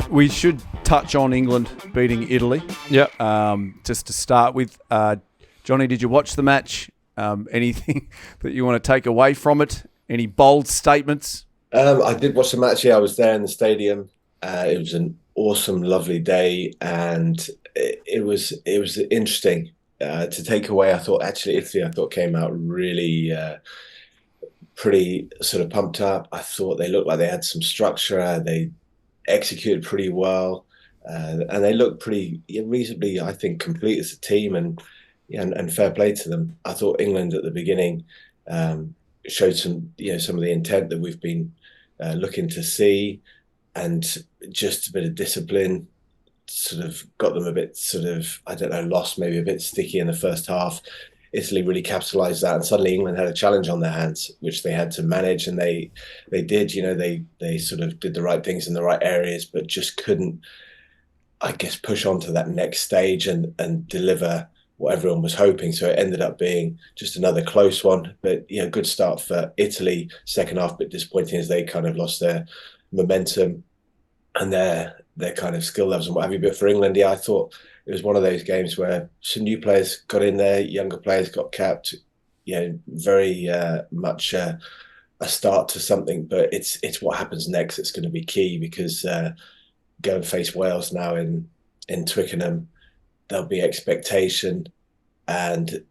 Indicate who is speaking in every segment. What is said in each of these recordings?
Speaker 1: We should touch on England beating Italy.
Speaker 2: Yep.
Speaker 1: Just to start with, Johnny, did you watch the match? Anything that you want to take away from it? Any bold statements?
Speaker 3: I did watch the match. Yeah, I was there in the stadium. It was an awesome, lovely day, and it was interesting to take away. I thought Italy came out really pretty sort of pumped up. I thought they looked like they had some structure. They executed pretty well, and they looked pretty reasonably, I think, complete as a team. And fair play to them. I thought England at the beginning showed some of the intent that we've been looking to see, and just a bit of discipline sort of got them a bit lost, maybe a bit sticky in the first half. Italy really capitalized that, and suddenly England had a challenge on their hands, which they had to manage, and they did. They sort of did the right things in the right areas, but just couldn't, I guess, push on to that next stage and deliver what everyone was hoping. So it ended up being just another close one. But good start for Italy. Second half, a bit disappointing as they kind of lost their momentum and their kind of skill levels and what have you. But for England, I thought it was one of those games where some new players got in there, younger players got capped. Very much a start to something. But it's what happens next that's going to be key, because go and face Wales now in Twickenham. There'll be expectation, and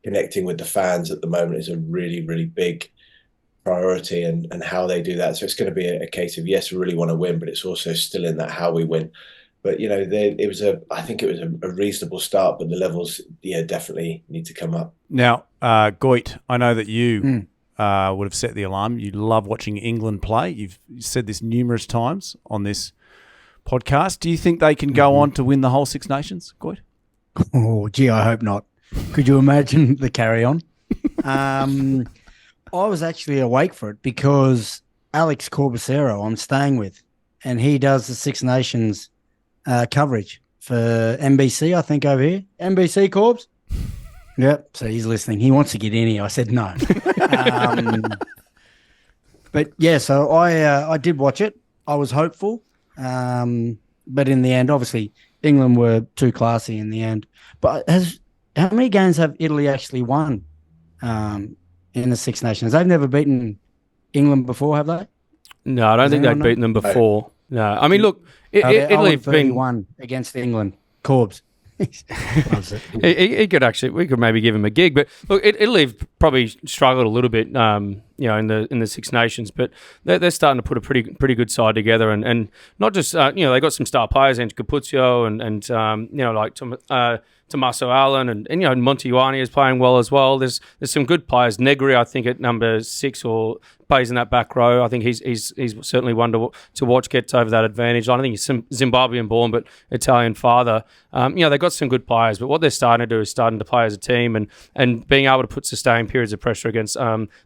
Speaker 3: connecting with the fans at the moment is a really, really big priority, and how they do that. So it's going to be a case of, yes, we really want to win, but it's also still in that how we win. But I think it was a reasonable start, but the levels definitely need to come up.
Speaker 1: Now, Goit, I know that you would have set the alarm. You love watching England play. You've said this numerous times on this podcast. Do you think they can go on to win the whole Six Nations, Goit?
Speaker 4: Oh, gee, I hope not. Could you imagine the carry-on? I was actually awake for it because Alex Corbacero I'm staying with, and he does the Six Nations coverage for NBC, I think, over here. NBC, Corbs? Yep, so he's listening. He wants to get in here. I said no. But, yeah, so I did watch it. I was hopeful. But in the end, obviously, England were too classy in the end. But how many games have Italy actually won in the Six Nations? They've never beaten England before, have they?
Speaker 2: No, I don't think they've beaten them before. No, I mean, look, Italy have been
Speaker 4: 31 against England. Corbs.
Speaker 2: He could actually, we could maybe give him a gig, but look, Italy have probably struggled a little bit, in the Six Nations, but they're starting to put a pretty good side together, and not just they got some star players, Ange Capuzzo and like Tommaso Allen and Monty Ioane is playing well as well. There's some good players. Negri, I think, at number 6 or plays in that back row. I think he's certainly one to watch, gets over that advantage. I don't think he's Zimbabwean born, but Italian father. They've got some good players, but what they're starting to do is starting to play as a team and being able to put sustained periods of pressure against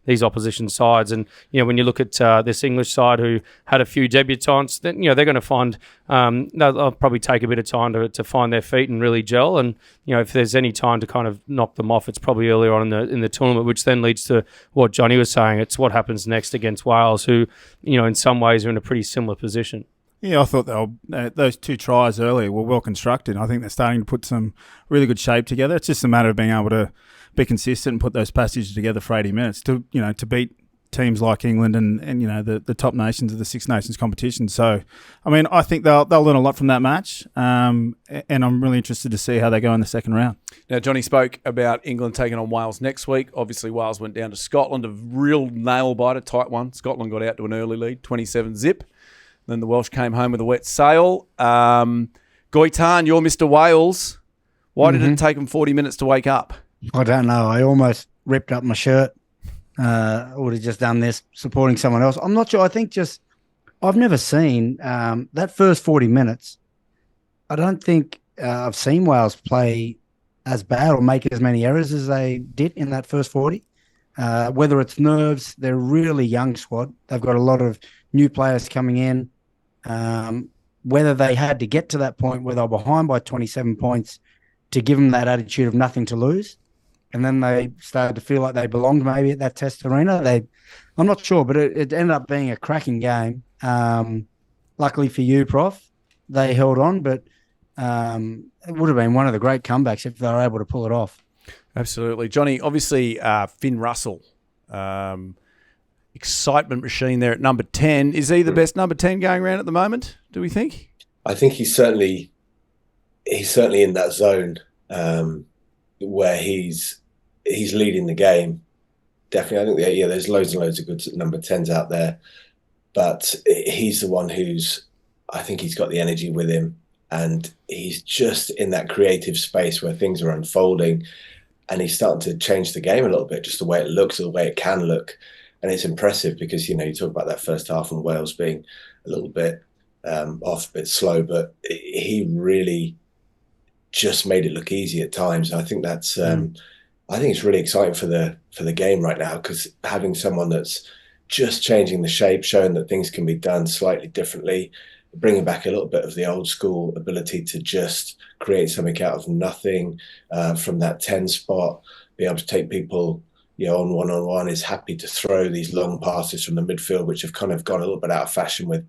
Speaker 2: these opposition sides. And when you look at this English side who had a few debutants, then they're going to find they'll probably take a bit of time to find their feet and really gel. And if there's any time to kind of knock them off, it's probably earlier on in the tournament, which then leads to what Johnny was saying. It's what happens next against Wales, who in some ways are in a pretty similar position.
Speaker 5: Yeah, I thought those 2 tries earlier were well constructed. I think they're starting to put some really good shape together. It's just a matter of being able to be consistent and put those passages together for 80 minutes to beat teams like England and the top nations of the Six Nations competition. So, I mean, I think they'll learn a lot from that match, and I'm really interested to see how they go in the second round.
Speaker 1: Now, Johnny spoke about England taking on Wales next week. Obviously, Wales went down to Scotland, a real nail-biter, tight one. Scotland got out to an early lead, 27-zip. Then the Welsh came home with a wet sail. Goitan, you're Mr. Wales. Why did it take them 40 minutes to wake up?
Speaker 4: I don't know. I almost ripped up my shirt. I would have just done this supporting someone else. I'm not sure. I think I've never seen that first 40 minutes. I don't think I've seen Wales play as bad or make as many errors as they did in that first 40. Whether it's nerves, they're a really young squad. They've got a lot of new players coming in. Whether they had to get to that point where they were behind by 27 points to give them that attitude of nothing to lose. And then they started to feel like they belonged maybe at that test arena. I'm not sure, but it ended up being a cracking game. Luckily for you, Prof, they held on, but it would have been one of the great comebacks if they were able to pull it off.
Speaker 1: Absolutely. Johnny, obviously Finn Russell, excitement machine there at number 10. Is he the best number 10 going around at the moment, do we think?
Speaker 3: I think he's certainly in that zone where he's leading the game. Definitely, I think there's loads and loads of good number 10s out there, but he's the one I think he's got the energy with him, and he's just in that creative space where things are unfolding, and he's starting to change the game a little bit, just the way it looks, or the way it can look. And it's impressive because, you talk about that first half and Wales being a little bit off, a bit slow, but he really just made it look easy at times. I think that's I think it's really exciting for the game right now, because having someone that's just changing the shape, showing that things can be done slightly differently, bringing back a little bit of the old school ability to just create something out of nothing from that 10 spot, be able to take people on one-on-one, is happy to throw these long passes from the midfield, which have kind of gone a little bit out of fashion with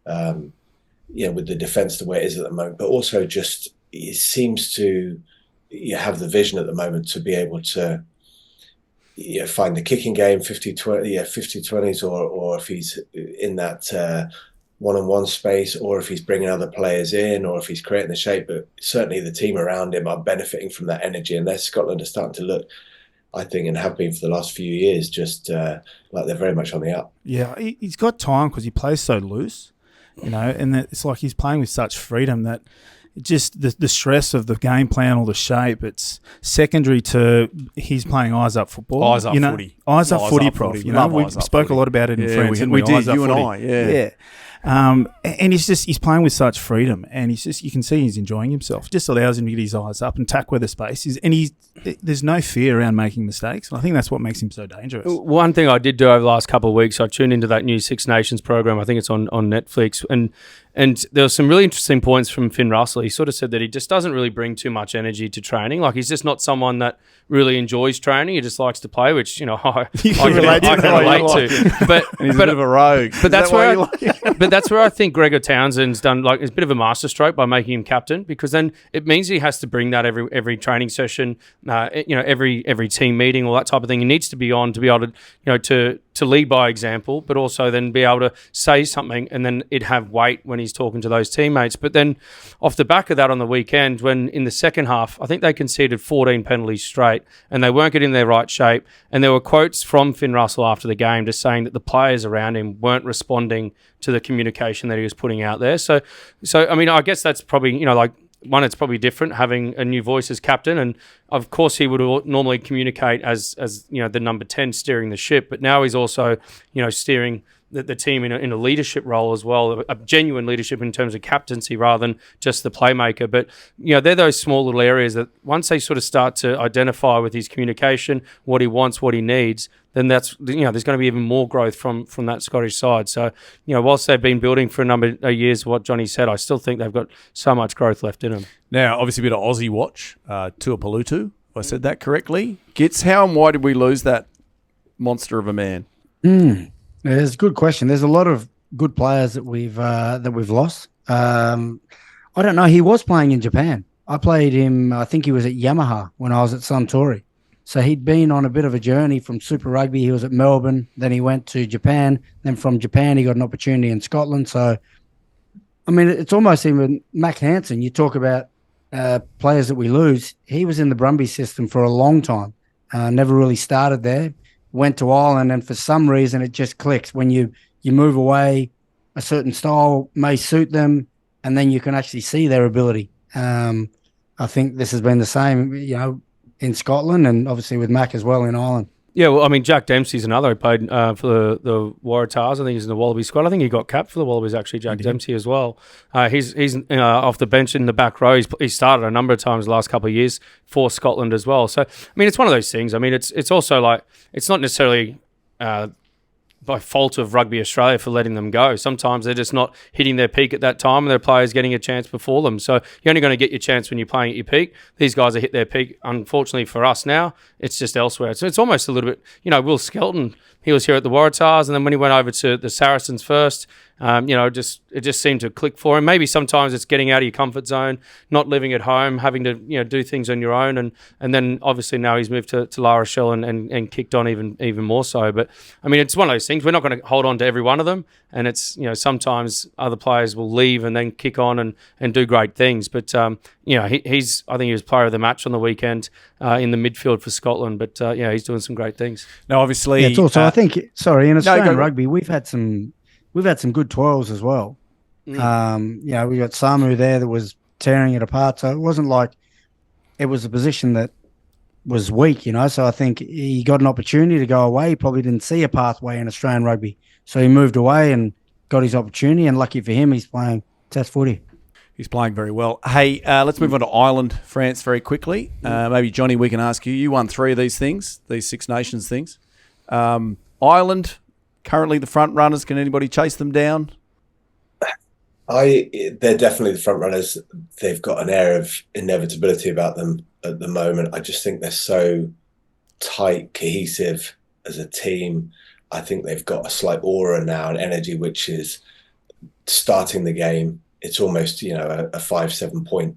Speaker 3: the defence the way it is at the moment, but also just it seems to have the vision at the moment to be able to find the kicking game 50-20s, or if he's in that one-on-one space, or if he's bringing other players in, or if he's creating the shape. But certainly the team around him are benefiting from that energy, and Scotland are starting to look, I think, and have been for the last few years, just like they're very much on the up.
Speaker 5: Yeah, he's got time because he plays so loose, and it's like he's playing with such freedom that just the stress of the game plan or the shape, it's secondary to he's playing eyes up football.
Speaker 1: Eyes up footy.
Speaker 5: Eyes up footy, Prof. We spoke a lot about it in Friends.
Speaker 1: We did, you and
Speaker 5: I. Yeah. And he's playing with such freedom, and you can see he's enjoying himself. Just allows him to get his eyes up and tack where the space is, and there's no fear around making mistakes. And I think that's what makes him so dangerous.
Speaker 2: One thing I did do over the last couple of weeks, I tuned into that new Six Nations program. I think it's on Netflix, and there were some really interesting points from Finn Russell. He sort of said that he just doesn't really bring too much energy to training. Like, he's just not someone that really enjoys training. He just likes to play, which I can relate to. But
Speaker 1: he's a bit of a rogue.
Speaker 2: But that's where I think Gregor Townsend's done it's a bit of a masterstroke by making him captain, because then it means he has to bring that every training session, every team meeting, all that type of thing. He needs to be on to be able to to lead by example, but also then be able to say something and then it have weight when he's talking to those teammates. But then off the back of that on the weekend, when in the second half, I think they conceded 14 penalties straight and they weren't getting their right shape. And there were quotes from Finn Russell after the game just saying that the players around him weren't responding to the communication that he was putting out there. So I mean, I guess that's probably, one, it's probably different having a new voice as captain, and of course he would normally communicate as the number 10 steering the ship, but now he's also steering the team in a leadership role as well, a genuine leadership in terms of captaincy rather than just the playmaker. But they're those small little areas that once they sort of start to identify with his communication, what he wants, what he needs, then that's there's going to be even more growth from that Scottish side. So whilst they've been building for a number of years, what Johnny said, I still think they've got so much growth left in them. Now,
Speaker 1: obviously, a bit of Aussie watch. Tuipulotu, if I said that correctly. Gits, how and why did we lose that monster of a man?
Speaker 4: Yeah, it's a good question. There's a lot of good players that we've lost. I don't know. He was playing in Japan. I played him. I think he was at Yamaha when I was at Suntory. So he'd been on a bit of a journey from Super Rugby. He was at Melbourne. Then he went to Japan. Then from Japan, he got an opportunity in Scotland. So, I mean, it's almost even Mac Hansen. You talk about players that we lose. He was in the Brumbies system for a long time. Never really started there. Went to Ireland, and for some reason it just clicks. When you move away, a certain style may suit them, and then you can actually see their ability. I think this has been the same, in Scotland, and obviously with Mac as well in Ireland.
Speaker 2: Yeah, well, I mean, Jack Dempsey's another who played for the Waratahs. I think he's in the Wallaby squad. I think he got capped for the Wallabies, actually, Jack Dempsey as well. He's off the bench in the back row. He's started a number of times the last couple of years for Scotland as well. So, I mean, it's one of those things. I mean, it's also like, it's not necessarily by fault of Rugby Australia for letting them go. Sometimes they're just not hitting their peak at that time and their players getting a chance before them. So you're only going to get your chance when you're playing at your peak. These guys have hit their peak. Unfortunately for us now, it's just elsewhere. So it's almost a little bit, Will Skelton, he was here at the Waratahs, and then when he went over to the Saracens first, it just seemed to click for him. Maybe sometimes it's getting out of your comfort zone, not living at home, having to do things on your own, and then obviously now he's moved to La Rochelle and kicked on even more so. But I mean, it's one of those things. We're not going to hold on to every one of them, and it's sometimes other players will leave and then kick on and do great things. But I think he was player of the match on the weekend in the midfield for Scotland. But he's doing some great things.
Speaker 1: Now, obviously,
Speaker 4: it's also I think in Australian rugby we've had some good 12s as well. We got Samu there that was tearing it apart. So it wasn't like it was a position that was weak, So I think he got an opportunity to go away. He probably didn't see a pathway in Australian rugby. So he moved away and got his opportunity. And lucky for him, he's playing Test footy.
Speaker 1: He's playing very well. Hey, let's move on to Ireland, France very quickly. Maybe, Johnny, we can ask you. You won 3 of these things, these Six Nations things. Ireland, currently the front runners. Can anybody chase them down?
Speaker 3: They're definitely the front runners. They've got an air of inevitability about them at the moment. I just think they're so tight, cohesive as a team. I think they've got a slight aura now and energy, which is starting the game. It's almost, a 5-7 point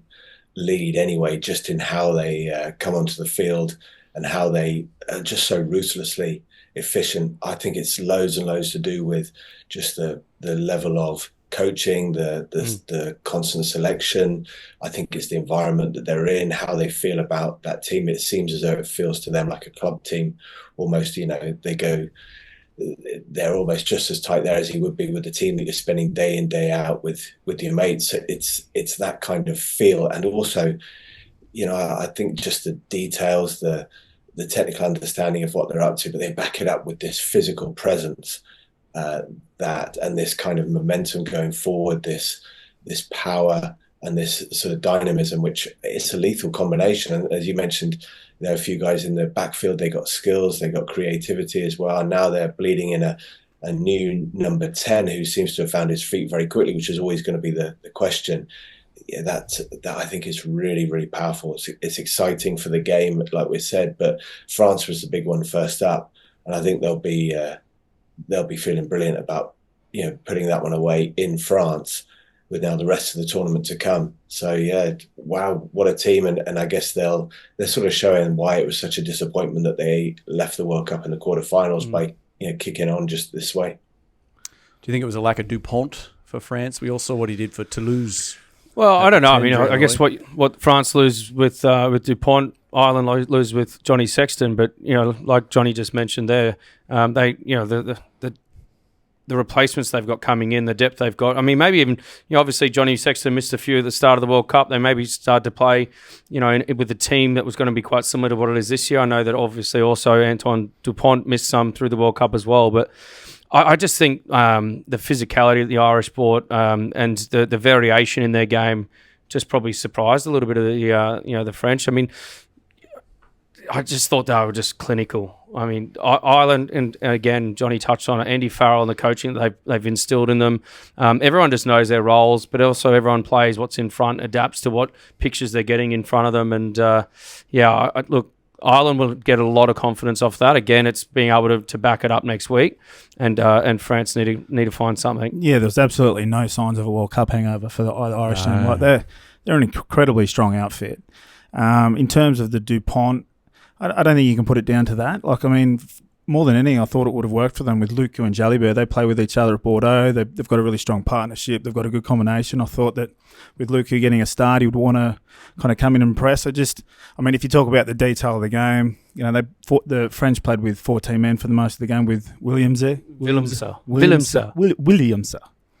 Speaker 3: lead anyway, just in how they come onto the field and how they are just so ruthlessly efficient. I think it's loads and loads to do with just the level of coaching, the constant selection. I think it's the environment that they're in, how they feel about that team. It seems as though it feels to them like a club team almost. They're almost just as tight there as he would be with the team that you're spending day in, day out with your mates. It's that kind of feel. And also, I think just the details, the technical understanding of what they're up to, but they back it up with this physical presence, and this kind of momentum going forward, this power and this sort of dynamism, which it's a lethal combination. And as you mentioned, there are a few guys in the backfield. They got skills, they got creativity as well. And now they're bleeding in a new number 10 who seems to have found his feet very quickly, which is always going to be the question. Yeah, that I think is really, really powerful. It's exciting for the game, like we said, but France was the big one first up, and I think they'll be feeling brilliant about putting that one away in France, with now the rest of the tournament to come. So yeah, wow, what a team. And I guess they're sort of showing why it was such a disappointment that they left the World Cup in the quarterfinals by kicking on just this way.
Speaker 1: Do you think it was a lack of Dupont for France? We all saw what he did for Toulouse.
Speaker 2: Well, I don't know. I mean, I guess what France lose with Dupont, Ireland lose with Johnny Sexton, but like Johnny just mentioned there, the replacements they've got coming in, the depth they've got. I mean, maybe even, obviously Johnny Sexton missed a few at the start of the World Cup. They maybe started to play, with a team that was going to be quite similar to what it is this year. I know that obviously also Antoine Dupont missed some through the World Cup as well. But I just think the physicality of the Irish brought and the variation in their game just probably surprised a little bit of the French. I mean, I just thought they were just clinical. I mean, Ireland, and again, Johnny touched on it, Andy Farrell and the coaching that they've instilled in them. Everyone just knows their roles, but also everyone plays what's in front, adapts to what pictures they're getting in front of them. And look, Ireland will get a lot of confidence off that. Again, it's being able to back it up next week, and France need to find something.
Speaker 5: Yeah, there's absolutely no signs of a World Cup hangover for the Irish team. Like they're an incredibly strong outfit. In terms of the Dupont, I don't think you can put it down to that. Like, I mean, more than anything, I thought it would have worked for them with Luku and Jalibert. They play with each other at Bordeaux. They've got a really strong partnership. They've got a good combination. I thought that with Luku getting a start, he would want to kind of come in and impress. I mean, if you talk about the detail of the game, the French played with 14 men for the most of the game with Williamsa.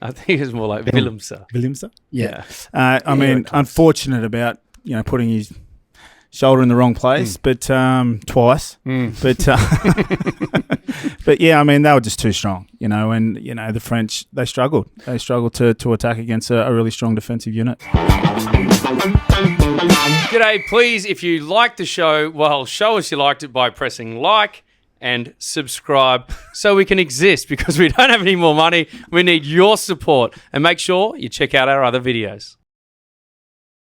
Speaker 2: I think it's more like Willemse.
Speaker 5: Yeah. Unfortunate about, putting his shoulder in the wrong place, but twice. But yeah, I mean, they were just too strong, and the French, they struggled to attack against a really strong defensive unit.
Speaker 2: G'day, please, if you like the show, well, show us you liked it by pressing like and subscribe so we can exist, because we don't have any more money. We need your support, and make sure you check out our other videos.